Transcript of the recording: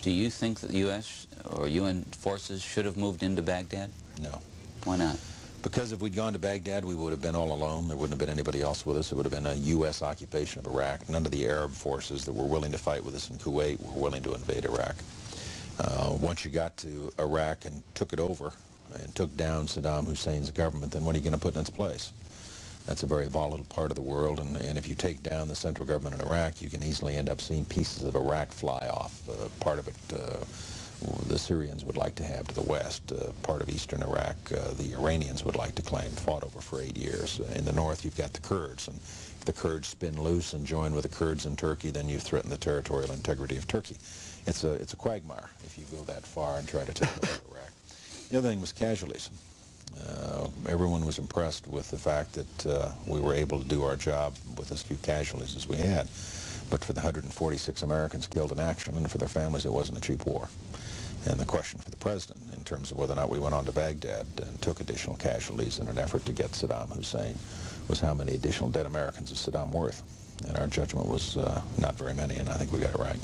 Do you think that the U.S. or UN forces should have moved into Baghdad? No. Why not? Because if we'd gone to Baghdad, we would have been all alone. There wouldn't have been anybody else with us. It would have been a U.S. occupation of Iraq. None of the Arab forces that were willing to fight with us in Kuwait were willing to invade Iraq. Once you got to Iraq and took it over and took down Saddam Hussein's government, then what are you going to put in its place? That's a very volatile part of the world, and if you take down the central government in Iraq, you can easily end up seeing pieces of Iraq fly off. Part of it the Syrians would like to have to the west. Part of eastern Iraq the Iranians would like to claim, fought over for 8 years. In the north you've got the Kurds, and if the Kurds spin loose and join with the Kurds in Turkey, then you threaten the territorial integrity of Turkey. It's a quagmire if you go that far and try to take over Iraq. The other thing was casualties. Everyone was impressed with the fact that we were able to do our job with as few casualties as we had. But for the 146 Americans killed in action and for their families, it wasn't a cheap war. And the question for the president, in terms of whether or not we went on to Baghdad and took additional casualties in an effort to get Saddam Hussein, was how many additional dead Americans is Saddam worth? And our judgment was not very many, and I think we got it right.